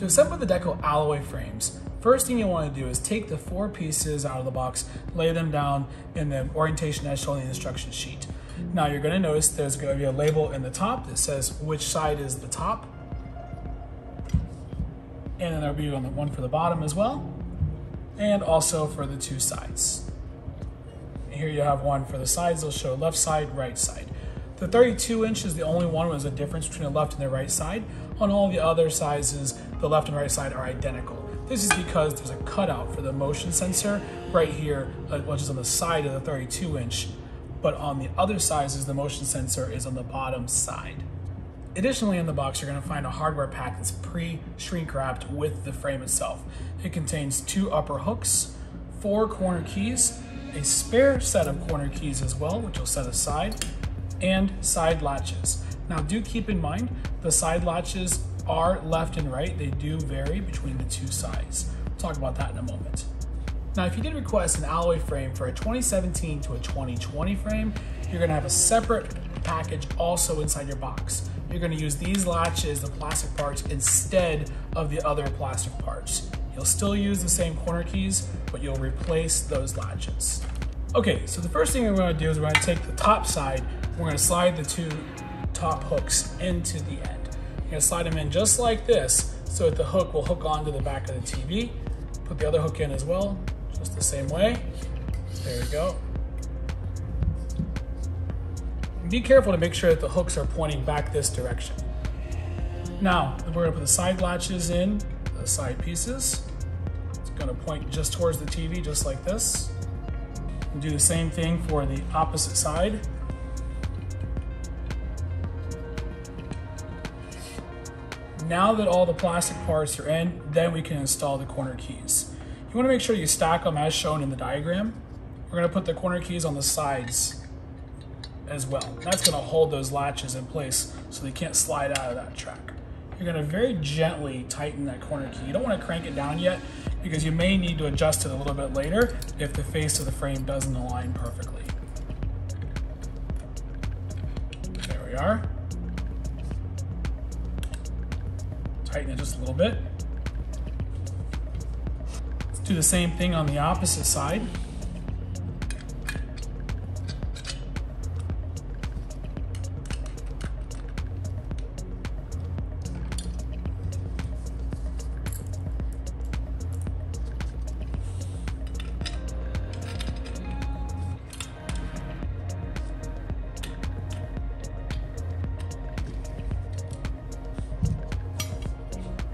To assemble the Deco Alloy Frames, first thing you want to do is take the 4 pieces out of the box, lay them down in the orientation as shown in the instruction sheet. Now you're going to notice there's going to be a label in the top that says which side is the top, and then there'll be one for the bottom as well, and also for the 2 sides. And here you have one for the sides. They'll show left side, right side. The 32 inch is the only one where there's a difference between the left and the right side. On all the other sizes, the left and right side are identical. This is because there's a cutout for the motion sensor right here, which is on the side of the 32 inch, but on the other sizes, the motion sensor is on the bottom side. Additionally, in the box, you're going to find a hardware pack that's pre-shrink wrapped with the frame itself. It contains 2 upper hooks, 4 corner keys, a spare set of corner keys as well, which you'll set aside, and side latches. Now do keep in mind, the side latches are left and right. They do vary between the 2 sides. We'll talk about that in a moment. Now, if you did request an alloy frame for a 2017 to a 2020 frame, you're gonna have a separate package also inside your box. You're gonna use these latches, the plastic parts, instead of the other plastic parts. You'll still use the same corner keys, but you'll replace those latches. Okay, so the first thing we're gonna do is we're gonna take the top side, we're gonna slide the 2 top hooks into the end. You're gonna slide them in just like this, so that the hook will hook onto the back of the TV. Put the other hook in as well, just the same way. There we go. And be careful to make sure that the hooks are pointing back this direction. Now, we're gonna put the side latches in, the side pieces. It's gonna point just towards the TV, just like this. And do the same thing for the opposite side. Now that all the plastic parts are in, then we can install the corner keys. You want to make sure you stack them as shown in the diagram. We're going to put the corner keys on the sides as well. That's going to hold those latches in place so they can't slide out of that track. You're going to very gently tighten that corner key. You don't want to crank it down yet because you may need to adjust it a little bit later if the face of the frame doesn't align perfectly. There we are. Tighten it just a little bit. Let's do the same thing on the opposite side.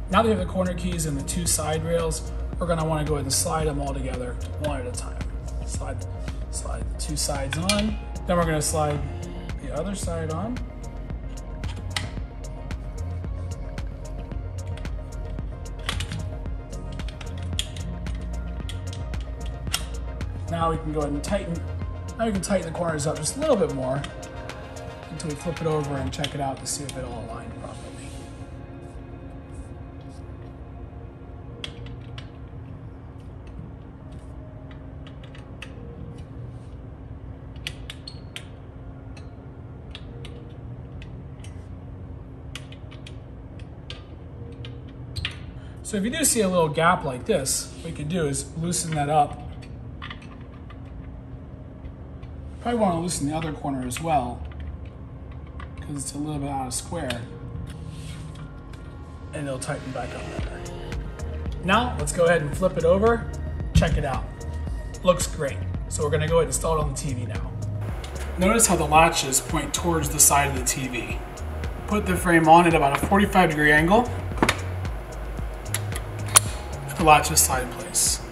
Now that we have the corner keys and the 2 side rails, we're going to want to go ahead and slide them all together one at a time. Slide the 2 sides on, then we're going to slide the other side on. Now we can go ahead and tighten. Now we can tighten the corners up just a little bit more until we flip it over and check it out to see if it all aligned properly. So if you do see a little gap like this, what you can do is loosen that up. Probably want to loosen the other corner as well because it's a little bit out of square, and it'll tighten back up better. Now let's go ahead and flip it over, check it out. Looks great. So we're going to go ahead and install it on the TV now. Notice how the latches point towards the side of the TV. Put the frame on at about a 45-degree angle. The latches slide in place.